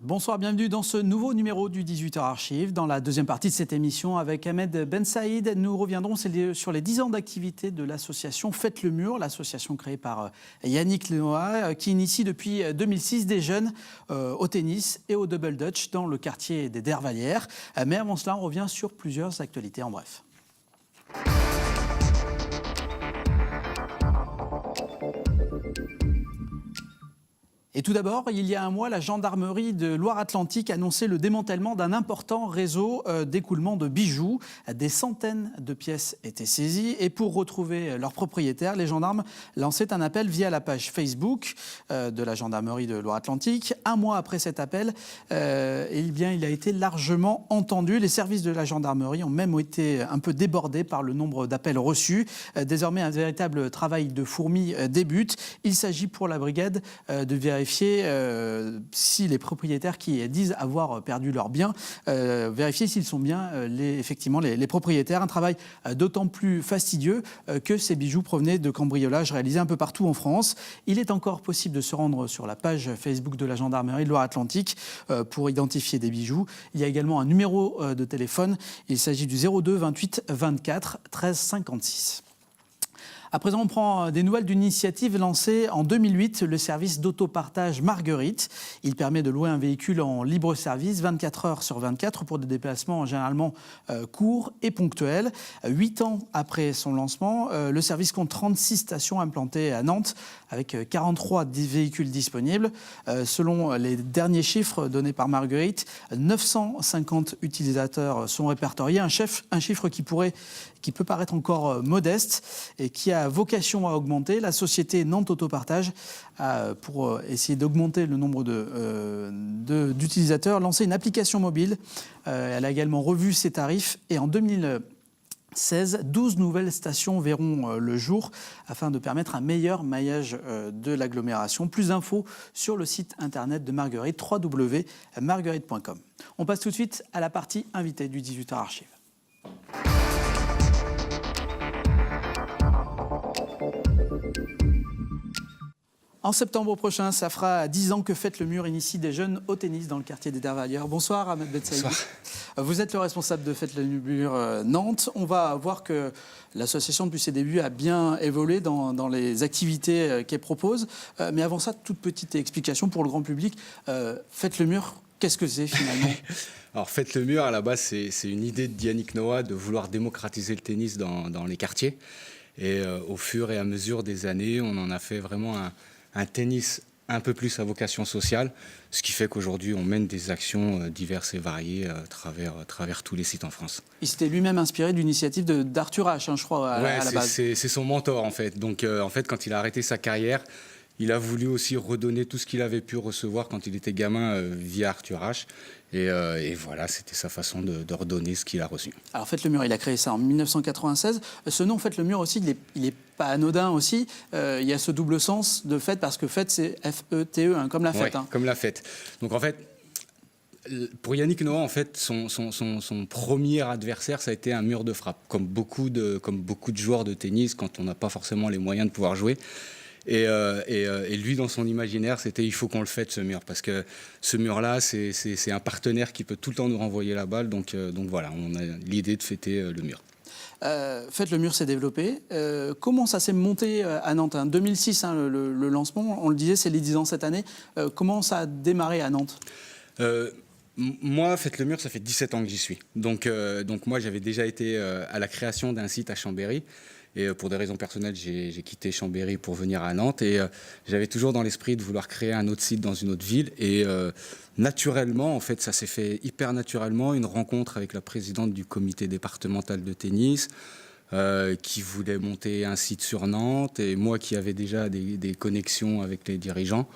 Bonsoir, bienvenue dans ce nouveau numéro du 18h Archives. Dans la deuxième partie de cette émission, avec Ahmed Ben Saïd, nous reviendrons sur les 10 ans d'activité de l'association Faites le Mur, l'association créée par Yannick Noah, qui initie depuis 2006 des jeunes au tennis et au double dutch dans le quartier des Dervallières. Mais avant cela, on revient sur plusieurs actualités en bref. Et tout d'abord, il y a un mois, la gendarmerie de Loire-Atlantique annonçait le démantèlement d'un important réseau d'écoulement de bijoux. Des centaines de pièces étaient saisies et pour retrouver leurs propriétaires, les gendarmes lançaient un appel via la page Facebook de la gendarmerie de Loire-Atlantique. Un mois après cet appel, il a été largement entendu. Les services de la gendarmerie ont même été un peu débordés par le nombre d'appels reçus. Désormais, un véritable travail de fourmi débute. Il s'agit pour la brigade de vérifier si les propriétaires qui disent avoir perdu leurs biens, vérifier s'ils sont bien effectivement les propriétaires. Un travail d'autant plus fastidieux que ces bijoux provenaient de cambriolages réalisés un peu partout en France. Il est encore possible de se rendre sur la page Facebook de la gendarmerie de Loire-Atlantique pour identifier des bijoux. Il y a également un numéro de téléphone. Il s'agit du 02 28 24 13 56. À présent, on prend des nouvelles d'une initiative lancée en 2008, le service d'autopartage Marguerite. Il permet de louer un véhicule en libre service 24 heures sur 24 pour des déplacements généralement courts et ponctuels. 8 ans après son lancement, le service compte 36 stations implantées à Nantes avec 43 véhicules disponibles. Selon les derniers chiffres donnés par Marguerite, 950 utilisateurs sont répertoriés. Un chiffre qui peut paraître encore modeste et qui a vocation à augmenter. La société Nantes Autopartage a, pour essayer d'augmenter le nombre d'utilisateurs, lancé une application mobile. Elle a également revu ses tarifs et en 2016, 12 nouvelles stations verront le jour afin de permettre un meilleur maillage de l'agglomération. Plus d'infos sur le site internet de Marguerite, www.marguerite.com. On passe tout de suite à la partie invitée du 18h Archives. En septembre prochain, ça fera 10 ans que Faites le Mur initie des jeunes au tennis dans le quartier des Dervallières. Bonsoir Ahmed Ben Saïd. Bonsoir. Vous êtes le responsable de Faites le Mur Nantes. On va voir que l'association depuis ses débuts a bien évolué dans les activités qu'elle propose. Mais avant ça, toute petite explication pour le grand public. Faites le Mur, qu'est-ce que c'est finalement ? Alors Faites le Mur, à la base, c'est une idée de Yannick Noah de vouloir démocratiser le tennis dans les quartiers. Et au fur et à mesure des années, on en a fait vraiment un tennis un peu plus à vocation sociale, ce qui fait qu'aujourd'hui, on mène des actions diverses et variées à travers tous les sites en France. Il s'était lui-même inspiré d'une initiative d'Arthur H, je crois, à la base. C'est son mentor, en fait. Donc, en fait, quand il a arrêté sa carrière, il a voulu aussi redonner tout ce qu'il avait pu recevoir quand il était gamin via Arthur H. Et voilà, c'était sa façon de redonner ce qu'il a reçu. Alors Faites le Mur, il a créé ça en 1996. Ce nom Faites le Mur aussi, il est pas anodin aussi. Il y a ce double sens de fête, parce que fête c'est F-E-T-E, hein, comme la fête. Ouais, comme la fête. Donc en fait, pour Yannick Noah, en fait, son premier adversaire, ça a été un mur de frappe, comme beaucoup de joueurs de tennis quand on n'a pas forcément les moyens de pouvoir jouer. Et lui, dans son imaginaire, c'était il faut qu'on le fête, ce mur, parce que ce mur-là, c'est un partenaire qui peut tout le temps nous renvoyer la balle. Donc voilà, on a l'idée de fêter le mur. Faites le Mur s'est développé. Comment ça s'est monté à Nantes, 2006, le lancement, on le disait, c'est les 10 ans cette année. Comment ça a démarré à Nantes ? Moi, Faites le Mur, ça fait 17 ans que j'y suis. Donc moi, j'avais déjà été à la création d'un site à Chambéry. Et pour des raisons personnelles, j'ai quitté Chambéry pour venir à Nantes. Et j'avais toujours dans l'esprit de vouloir créer un autre site dans une autre ville. Et naturellement, en fait, ça s'est fait hyper naturellement. Une rencontre avec la présidente du comité départemental de tennis qui voulait monter un site sur Nantes. Et moi qui avais déjà des connexions avec les dirigeants.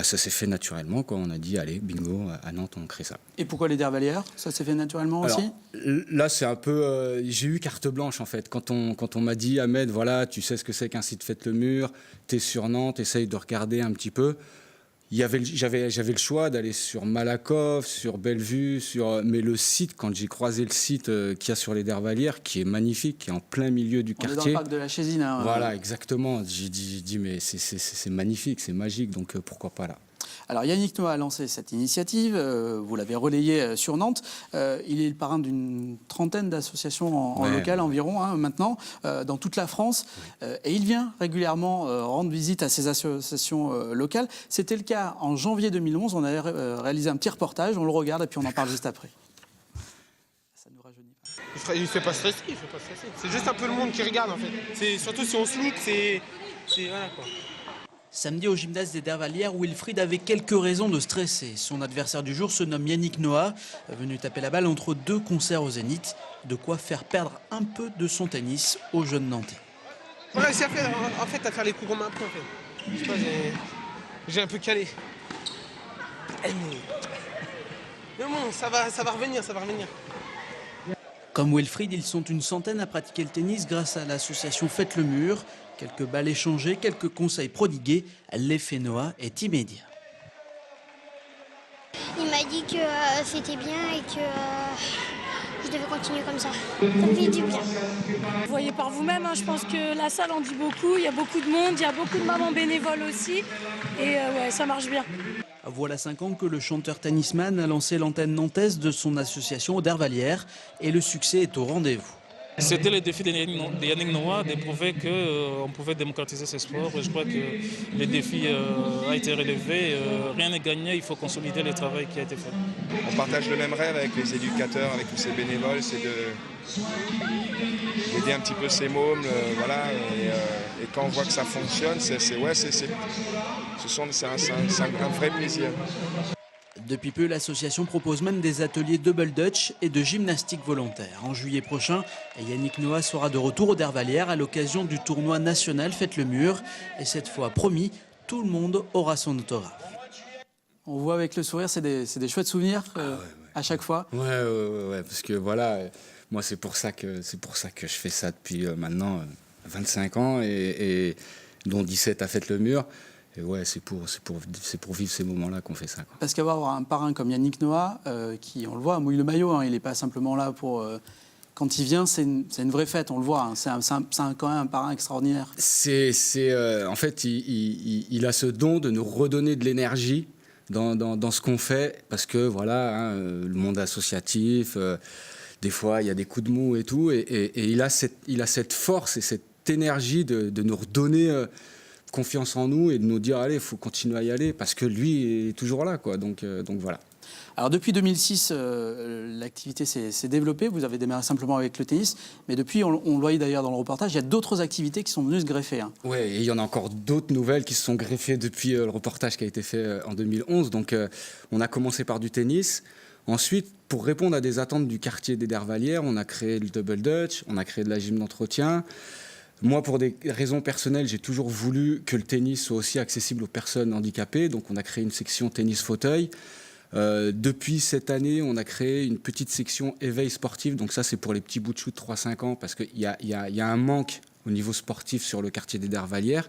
Ça s'est fait naturellement, quoi. On a dit, allez, bingo, à Nantes, on crée ça. Et pourquoi les Dervallières ? Ça s'est fait naturellement aussi ? Là, c'est un peu... j'ai eu carte blanche, en fait. Quand on m'a dit, Ahmed, voilà, tu sais ce que c'est qu'un site Faites le Mur, t'es sur Nantes, essaye de regarder un petit peu. J'avais le choix d'aller sur Malakoff, sur Bellevue, mais le site, quand j'ai croisé le site qu'il y a sur les Dervallières, qui est magnifique, qui est en plein milieu du quartier. On est dans le parc de la Chésine. Hein, voilà, exactement. J'ai dit, mais c'est magnifique, c'est magique, donc pourquoi pas là. Alors Yannick Noah a lancé cette initiative, vous l'avez relayée sur Nantes. Il est le parrain d'une trentaine d'associations en local environ maintenant, dans toute la France. Et il vient régulièrement rendre visite à ces associations locales. C'était le cas en janvier 2011. On avait réalisé un petit reportage, on le regarde et puis on en parle juste après. Ça nous rajeunit pas. Il fait pas stresser, C'est juste un peu le monde qui regarde en fait. C'est surtout si on sneak, c'est voilà quoi. Samedi au gymnase des Dervalières, Wilfried avait quelques raisons de stresser. Son adversaire du jour se nomme Yannick Noah, venu taper la balle entre 2 concerts au Zénith. De quoi faire perdre un peu de son tennis aux jeunes Nantais. On a réussi à faire, à faire les coups comme un peu en fait. Je sais pas, j'ai un peu calé. Mais bon, ça va revenir. Comme Wilfried, ils sont une centaine à pratiquer le tennis grâce à l'association Faites le Mur. Quelques balles échangées, quelques conseils prodigués, l'effet Noah est immédiat. Il m'a dit que c'était bien et que je devais continuer comme ça. Ça me fait du bien. Vous voyez par vous-même, je pense que la salle en dit beaucoup, il y a beaucoup de monde, il y a beaucoup de mamans bénévoles aussi et ouais, ça marche bien. Voilà 5 ans que le chanteur tennisman a lancé l'antenne nantaise de son association aux Dervalières et le succès est au rendez-vous. C'était le défi de Yannick Noah de prouver qu'on pouvait démocratiser ce sport. Je crois que le défi a été relevé. Rien n'est gagné, il faut consolider le travail qui a été fait. On partage le même rêve avec les éducateurs, avec tous ces bénévoles, c'est d'aider un petit peu ces mômes. Voilà, et quand on voit que ça fonctionne, c'est un vrai plaisir. Depuis peu, l'association propose même des ateliers double dutch et de gymnastique volontaire. En juillet prochain, Yannick Noah sera de retour aux Dervalières à l'occasion du tournoi national Faites le Mur. Et cette fois, promis, tout le monde aura son autographe. On voit avec le sourire, c'est des chouettes souvenirs à chaque fois. Ouais, parce que voilà, moi c'est pour ça que je fais ça depuis maintenant 25 ans et dont 17 à Faites le Mur. Et ouais, c'est pour vivre ces moments-là qu'on fait ça, quoi. Parce qu'avoir un parrain comme Yannick Noah, qui, on le voit, mouille le maillot, il n'est pas simplement là pour... quand il vient, c'est une vraie fête, on le voit. C'est quand même un parrain extraordinaire. En fait, il a ce don de nous redonner de l'énergie dans ce qu'on fait, parce que voilà, le monde associatif, des fois, il y a des coups de mou et tout, et il a cette force et cette énergie de nous redonner... confiance en nous et de nous dire allez, il faut continuer à y aller parce que lui est toujours là, quoi. Donc voilà. Alors depuis 2006, l'activité s'est développée. Vous avez démarré simplement avec le tennis, mais depuis, on le voyait d'ailleurs dans le reportage, il y a d'autres activités qui sont venues se greffer. Oui, et il y en a encore d'autres nouvelles qui se sont greffées depuis le reportage qui a été fait en 2011. Donc on a commencé par du tennis. Ensuite, pour répondre à des attentes du quartier des Dervalières, on a créé le double dutch, on a créé de la gym d'entretien. Moi, pour des raisons personnelles, j'ai toujours voulu que le tennis soit aussi accessible aux personnes handicapées. Donc, on a créé une section tennis-fauteuil. Depuis cette année, on a créé une petite section éveil sportif. Donc, ça, c'est pour les petits bouts de chou de 3-5 ans parce qu'il y a un manque au niveau sportif sur le quartier des Dervalières.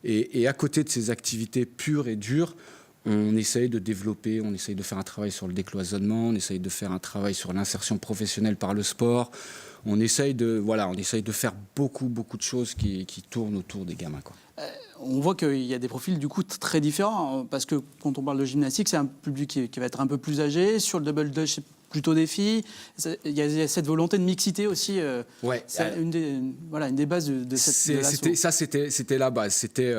Et à côté de ces activités pures et dures, on essaye de développer, on essaye de faire un travail sur le décloisonnement, on essaye de faire un travail sur l'insertion professionnelle par le sport. On essaye de faire beaucoup de choses qui tournent autour des gamins, quoi. On voit qu'il y a des profils du coup très différents, parce que quand on parle de gymnastique, c'est un public qui va être un peu plus âgé. Sur le double dutch, c'est plutôt des filles. Il y a cette volonté de mixité aussi. C'est une des bases de cette... C'était la base. C'était...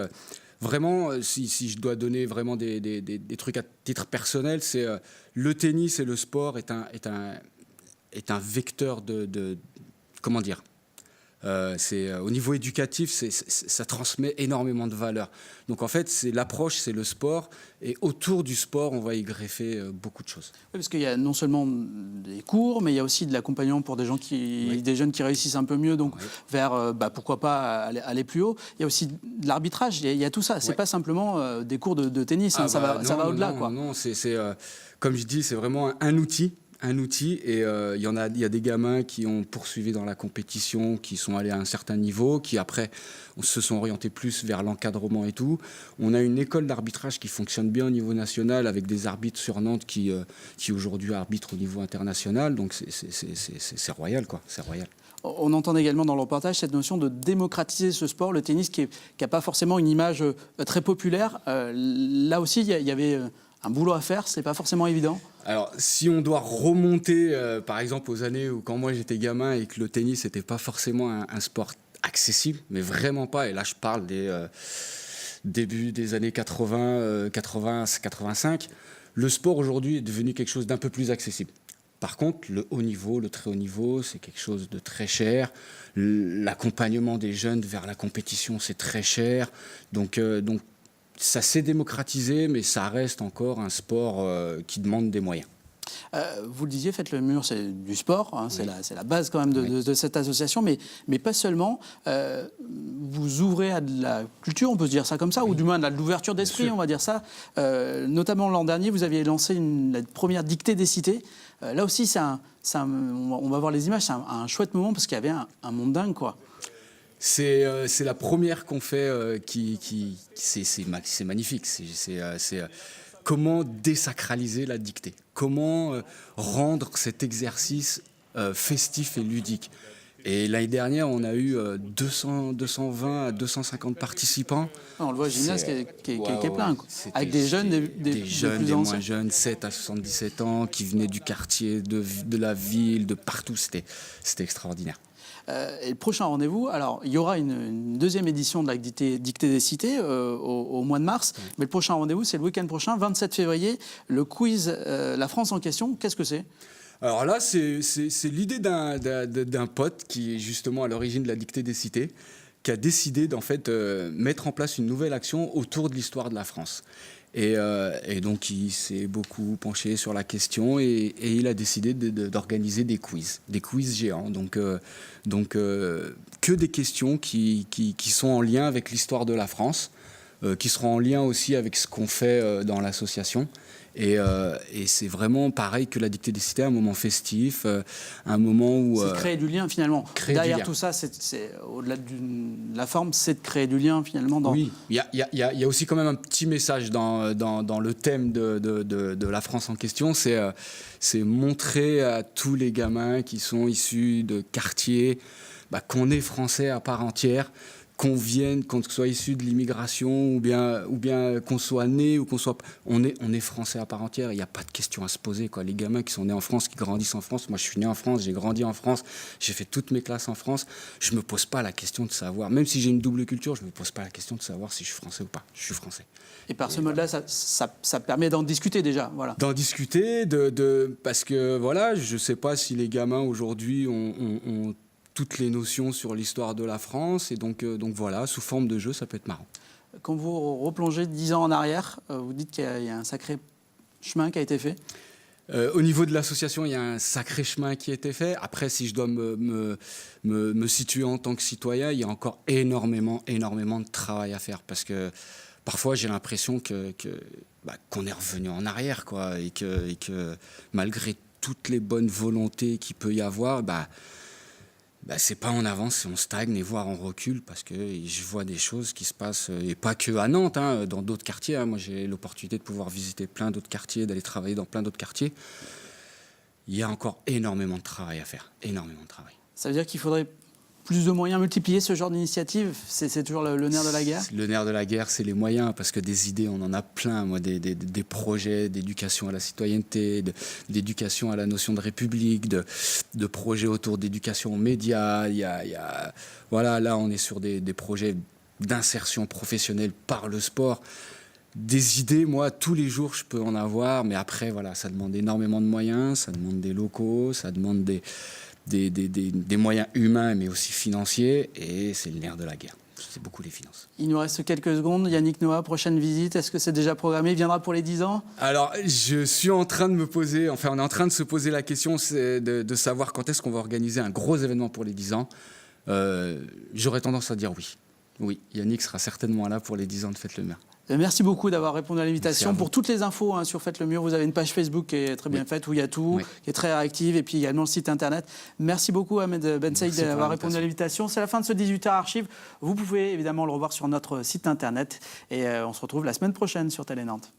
Vraiment, si je dois donner vraiment des trucs à titre personnel, c'est le tennis et le sport est un vecteur de comment dire, au niveau éducatif, ça transmet énormément de valeur. Donc en fait, c'est l'approche, c'est le sport, et autour du sport, on va y greffer beaucoup de choses. Oui, parce qu'il y a non seulement des cours, mais il y a aussi de l'accompagnement pour des jeunes qui réussissent un peu mieux, donc vers pourquoi pas aller plus haut. Il y a aussi de l'arbitrage, il y a tout ça. C'est pas simplement des cours de tennis, ça va au-delà, quoi. Non, c'est comme je dis, c'est vraiment un outil. Et il y a des gamins qui ont poursuivi dans la compétition, qui sont allés à un certain niveau, qui après se sont orientés plus vers l'encadrement et tout. On a une école d'arbitrage qui fonctionne bien au niveau national avec des arbitres sur Nantes qui aujourd'hui arbitrent au niveau international. Donc c'est royal, quoi. C'est royal. On entend également dans le reportage cette notion de démocratiser ce sport, le tennis qui n'a pas forcément une image très populaire. Là aussi, il y avait un boulot à faire, c'est pas forcément évident. Alors, si on doit remonter, par exemple, aux années où quand moi j'étais gamin et que le tennis n'était pas forcément un sport accessible, mais vraiment pas, et là je parle des débuts des années 80, 85, le sport aujourd'hui est devenu quelque chose d'un peu plus accessible. Par contre, le haut niveau, le très haut niveau, c'est quelque chose de très cher. L'accompagnement des jeunes vers la compétition, c'est très cher. Donc ça s'est démocratisé, mais ça reste encore un sport qui demande des moyens. Vous le disiez, Faites le mur, c'est du sport, hein, oui. c'est la base quand même de cette association, mais pas seulement. Vous ouvrez à de la culture, on peut se dire ça comme ça, ou du moins à de l'ouverture d'esprit, on va dire ça. Notamment l'an dernier, vous aviez lancé la première dictée des cités. Là aussi, on va voir les images, c'est un chouette moment parce qu'il y avait un monde dingue, quoi. C'est la première qu'on fait, c'est magnifique. C'est comment désacraliser la dictée, comment rendre cet exercice festif et ludique. Et l'année dernière, on a eu 220 à 250 participants. On le voit, le gymnase qui est plein, quoi. Avec des jeunes, des jeunes, des moins jeunes, 7 à 77 ans, qui venaient du quartier, de la ville, de partout. C'était extraordinaire. Et le prochain rendez-vous, alors il y aura une deuxième édition de la dictée des cités au mois de mars, mais le prochain rendez-vous, c'est le week-end prochain, 27 février, le quiz La France en question. Qu'est-ce que c'est ? Alors là, c'est l'idée d'un pote qui est justement à l'origine de la dictée des cités, qui a décidé d'en fait mettre en place une nouvelle action autour de l'histoire de la France. Et donc, il s'est beaucoup penché sur la question et il a décidé d'organiser des quiz géants. Donc que des questions qui sont en lien avec l'histoire de la France, qui seront en lien aussi avec ce qu'on fait dans l'association. Et c'est vraiment pareil que la dictée des cités, un moment festif, un moment où... C'est de créer du lien finalement. Derrière tout ça, au-delà de la forme, c'est de créer du lien finalement. Oui, il y a aussi quand même un petit message dans le thème de la France en question, c'est montrer à tous les gamins qui sont issus de quartiers qu'on est français à part entière, qu'on soit issu de l'immigration ou bien qu'on soit né ou qu'on soit... On est français à part entière, il n'y a pas de question à se poser, quoi. Les gamins qui sont nés en France, qui grandissent en France, moi je suis né en France, j'ai grandi en France, j'ai fait toutes mes classes en France, je ne me pose pas la question de savoir, même si j'ai une double culture, je ne me pose pas la question de savoir si je suis français ou pas, je suis français. Et par ce mode-là, ça permet d'en discuter déjà, voilà. D'en discuter, parce que voilà, je ne sais pas si les gamins aujourd'hui ont toutes les notions sur l'histoire de la France. Et donc voilà, sous forme de jeu, ça peut être marrant. Quand vous replongez 10 ans en arrière, vous dites qu'il y a un sacré chemin qui a été fait. Au niveau de l'association, il y a un sacré chemin qui a été fait. Après, si je dois me situer en tant que citoyen, il y a encore énormément de travail à faire. Parce que parfois, j'ai l'impression qu'on est revenu en arrière, quoi, et que malgré toutes les bonnes volontés qu'il peut y avoir, c'est pas en avance, on stagne et voire on recule parce que je vois des choses qui se passent, et pas que à Nantes, hein, dans d'autres quartiers. Hein. Moi, j'ai l'opportunité de pouvoir visiter plein d'autres quartiers, d'aller travailler dans plein d'autres quartiers. Il y a encore énormément de travail à faire, énormément de travail. Ça veut dire qu'il faudrait plus de moyens, multiplier ce genre d'initiative. C'est toujours le nerf de la guerre. Le nerf de la guerre, c'est les moyens, parce que des idées, on en a plein. Moi, des projets d'éducation à la citoyenneté, d'éducation à la notion de république, de projets autour d'éducation aux médias. Voilà, là, on est sur des projets d'insertion professionnelle par le sport. Des idées, moi, tous les jours, je peux en avoir, mais après, voilà, ça demande énormément de moyens, ça demande des locaux, ça demande des moyens humains, mais aussi financiers, et c'est le nerf de la guerre. C'est beaucoup les finances. Il nous reste quelques secondes. Yannick Noah, prochaine visite, est-ce que c'est déjà programmé ? Il viendra pour les 10 ans ? Alors, je suis en train de on est en train de se poser la question de savoir quand est-ce qu'on va organiser un gros événement pour les 10 ans. J'aurais tendance à dire oui. Oui, Yannick sera certainement là pour les 10 ans de Faites le mur. Merci beaucoup d'avoir répondu à l'invitation. Pour toutes les infos sur Faites le mur, vous avez une page Facebook qui est très bien faite, où il y a tout, qui est très réactive, et puis également le site internet. Merci beaucoup Ahmed Ben Saïd d'avoir répondu à l'invitation. C'est la fin de ce 18h Archive. Vous pouvez évidemment le revoir sur notre site internet, et on se retrouve la semaine prochaine sur Télé Nantes.